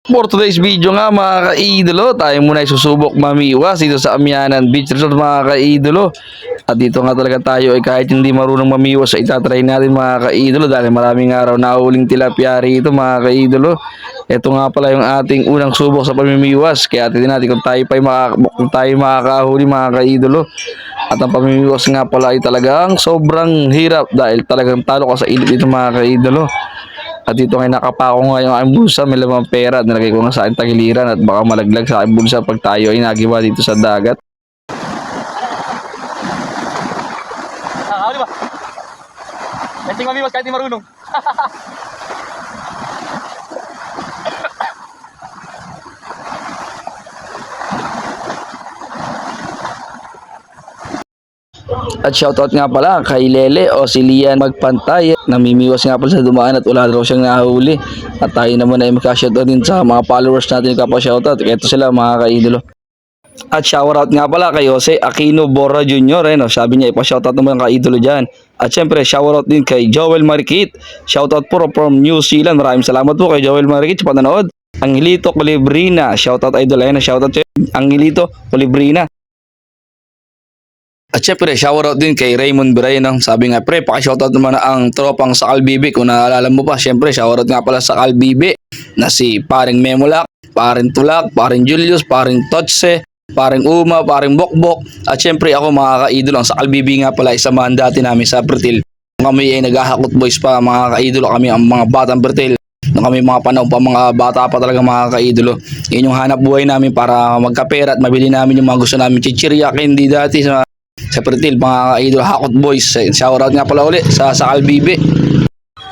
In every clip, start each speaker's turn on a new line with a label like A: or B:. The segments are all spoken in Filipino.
A: For today's video nga mga kaidolo, tayo muna ay susubok mamiwas dito sa Amianan Beach Resort mga kaidolo. At dito nga talaga tayo ay kahit hindi marunong mamiwas ay itatry natin mga kaidolo dahil maraming araw na huling tilapia rito mga kaidolo. Ito nga pala yung ating unang subok sa pamimiwas, kaya titignan natin kung tayo makakahuli mga kaidolo. At ang pamimiwas nga pala ay talagang sobrang hirap dahil talagang talo ka sa ilip dito mga kaidolo. At dito ngayon nakapako nga yung aking bulsa, may lamang pera. Nilagay ko nga sa aking tagiliran at baka malaglag sa aking bulsa pag tayo ay nagiba dito sa dagat.
B: Huli ba? Testing mamiwas kahit di marunong.
A: At shoutout nga pala kay Lele o si Lian Magpantay. Namimiwas nga pala sa dumaan at wala raw siyang nahuli. At tayo naman ay makashoutout din sa mga followers natin kapag shoutout. Ito sila mga kaidolo. At shoutout nga pala kay Jose Aquino Borra Jr. No? Sabi niya ipa-shoutout naman ang kaidolo dyan. At syempre shoutout din kay Joel Marikit. Shoutout po from New Zealand. Maraming salamat po kay Joel Marikit sa panonood. Angelito Colibrina. Shoutout idol. Ayun, shoutout siya. Angelito Colibrina. At syempre, shoutout din kay Raymond Birayno. Sabi nga, pre, paki-shoutout naman ang tropang sa Calbibi. Kung naalala mo pa, syempre, shoutout nga pala sa Calbibi na si paring Memolak, paring Tulak, paring Julius, paring Totse, paring Uma, paring Bokbok. At syempre, ako mga kaidolo, ang sa Calbibi nga pala, isamahan dati namin sa Pretil. Kami ay naghahakot boys pa, mga kaidolo, kami ang mga batang Pretil. Nung kami mga panahon pa, mga bata pa talaga mga kaidolo. Yun yung hanap buhay namin para magkapera at mabili namin yung mga gusto namin chichirya, candy dati sa Pretil, mga idol Hakot Boys. Shoutout nga pala ulit sa Calbibi.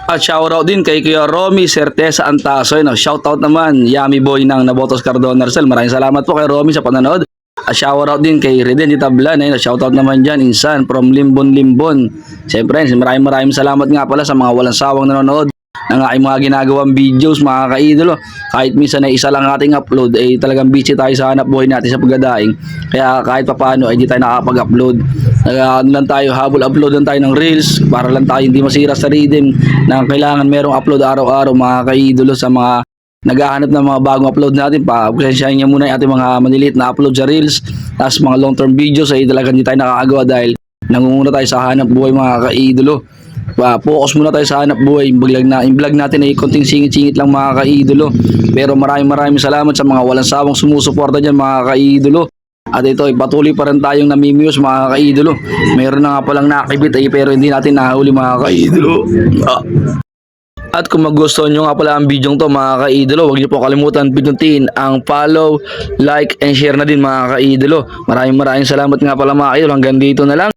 A: At shoutout din kay Kuya Romy Certeza Antasoy. No? Shoutout naman Yummy Boy ng Nabotos Cardona Arcel. Maraming salamat po kay Romy sa panonood. At shoutout din kay Reden Tablan. No? Shoutout naman dyan Insan from Limbon. Siyempre maraming salamat nga pala sa mga walang sawang nanonood ng aking mga ginagawang videos mga kaidolo. Kahit minsan ay isa lang ating upload ay talagang busy tayo sa hanap buhay natin sa pagdadaing, kaya kahit papaano ay di tayo nakapag-upload. Ano lang tayo, habol upload lang tayo ng reels para lang tayo hindi masira sa rhythm na kailangan merong upload araw-araw mga kaidolo. Sa mga naghahanap ng mga bagong upload natin, pasensyahan niyo muna yung ating mga maniliit na upload sa reels. Tapos mga long term videos ay talagang hindi tayo nakakagawa dahil nangunguna tayo sa hanap buhay mga kaidolo. Focus muna tayo sa hanap buhay. Yung vlog natin ay konting singit-singit lang mga kaidolo. Pero maraming salamat sa mga walang sawang sumusuporta dyan mga kaidolo. At ito ay patuloy pa rin tayong namimiwas mga kaidolo. Meron na nga palang nakakibit ay pero hindi natin nahuli mga kaidolo. At kung magustuhan nyo nga pala ang video to mga kaidolo, huwag nyo po kalimutan pindutin ang follow, like, and share na din mga kaidolo. Maraming salamat nga pala mga kaidolo. Hanggang dito na lang.